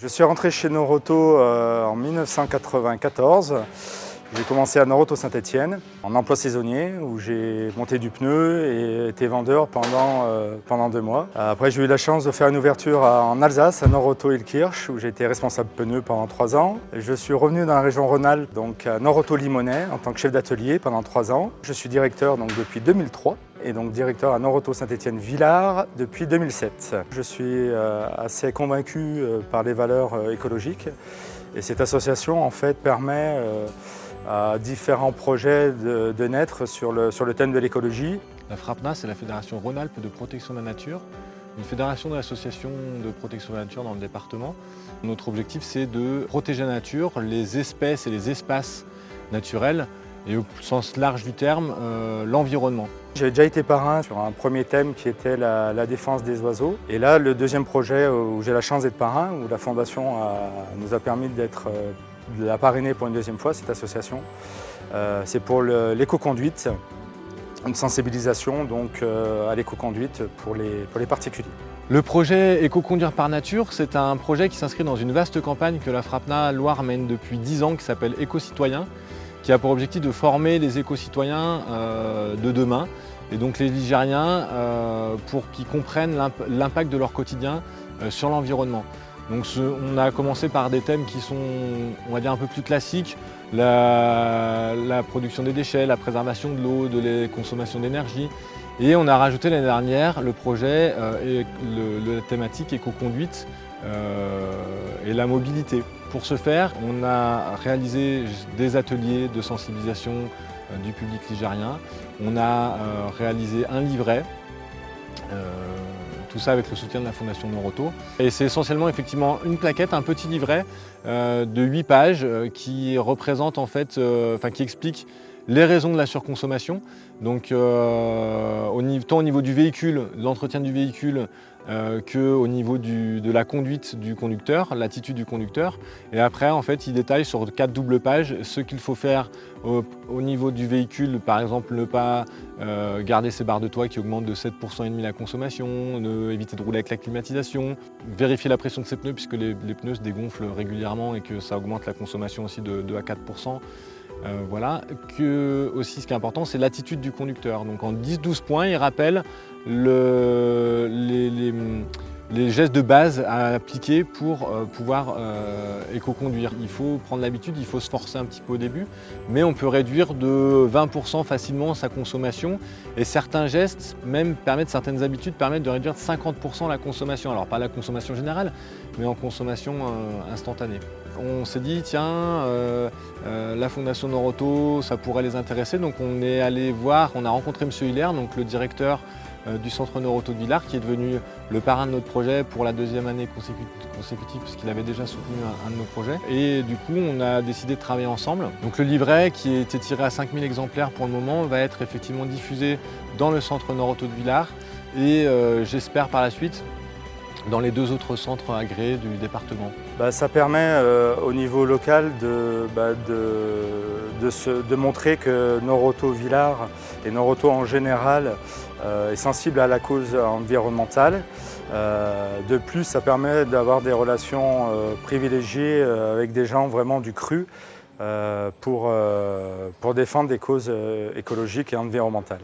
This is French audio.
Je suis rentré chez Noroto en 1994. J'ai commencé à Noroto Saint-Étienne en emploi saisonnier où j'ai monté du pneu et été vendeur pendant 2 mois. Après j'ai eu la chance de faire une ouverture en Alsace, à Noroto-Illkirch où j'ai été responsable pneus pendant 3 ans. Je suis revenu dans la région Rhône-Alpes, donc à Noroto-Limonest en tant que chef d'atelier pendant 3 ans. Je suis directeur donc, depuis 2003 et donc directeur à Noroto Saint-Étienne-Villars depuis 2007. Je suis assez convaincu par les valeurs écologiques et cette association en fait permet à différents projets de naître sur le thème de l'écologie. La FRAPNA, c'est la Fédération Rhône-Alpes de protection de la nature, une fédération d'associations de protection de la nature dans le département. Notre objectif, c'est de protéger la nature, les espèces et les espaces naturels, et au sens large du terme, l'environnement. J'ai déjà été parrain sur un premier thème qui était la défense des oiseaux. Et là, le deuxième projet où j'ai la chance d'être parrain, où la Fondation nous a permis de la parrainer pour une deuxième fois, cette association. C'est pour l'éco-conduite, une sensibilisation donc, à l'éco-conduite pour les particuliers. Le projet Éco-conduire par nature, c'est un projet qui s'inscrit dans une vaste campagne que la FRAPNA Loire mène depuis 10 ans, qui s'appelle Éco-citoyens, qui a pour objectif de former les éco-citoyens de demain, et donc les Ligériens, pour qu'ils comprennent l'impact de leur quotidien sur l'environnement. Donc on a commencé par des thèmes qui sont, on va dire, un peu plus classiques, la production des déchets, la préservation de l'eau, de la consommation d'énergie. Et on a rajouté l'année dernière le projet et la thématique éco-conduite et la mobilité. Pour ce faire, on a réalisé des ateliers de sensibilisation du public ligérien. On a réalisé un livret. Tout ça avec le soutien de la Fondation Noroto. Et c'est essentiellement effectivement une plaquette, un petit livret de 8 pages qui représente en fait, qui explique les raisons de la surconsommation. Donc tant au niveau du véhicule, de l'entretien du véhicule, qu'au niveau de la conduite du conducteur, l'attitude du conducteur. Et après, en fait, il détaille sur 4 doubles pages ce qu'il faut faire au niveau du véhicule. Par exemple, ne pas garder ses barres de toit qui augmentent de 7,5% la consommation, éviter de rouler avec la climatisation, vérifier la pression de ses pneus puisque les pneus se dégonflent régulièrement et que ça augmente la consommation aussi de 2 à 4%. Voilà. Aussi, ce qui est important, c'est l'attitude du conducteur. Donc en 10-12 points, il rappelle les gestes de base à appliquer pour pouvoir éco-conduire. Il faut prendre l'habitude, il faut se forcer un petit peu au début, mais on peut réduire de 20% facilement sa consommation et certains gestes, certaines habitudes permettent de réduire de 50% la consommation. Alors pas la consommation générale, mais en consommation instantanée. On s'est dit, tiens, la Fondation Noroto, ça pourrait les intéresser, donc on est allé voir, on a rencontré M. Hiller, donc le directeur du centre Noroto de Villars, qui est devenu le parrain de notre projet pour la 2e année consécutive puisqu'il avait déjà soutenu un de nos projets. Et du coup, on a décidé de travailler ensemble. Donc le livret, qui était tiré à 5000 exemplaires pour le moment, va être effectivement diffusé dans le centre Noroto de Villars et j'espère par la suite dans les 2 autres centres agréés du département. Ça permet au niveau local de montrer que Noroto Villars et Noroto en général est sensible à la cause environnementale. De plus, ça permet d'avoir des relations privilégiées avec des gens vraiment du cru pour défendre des causes écologiques et environnementales.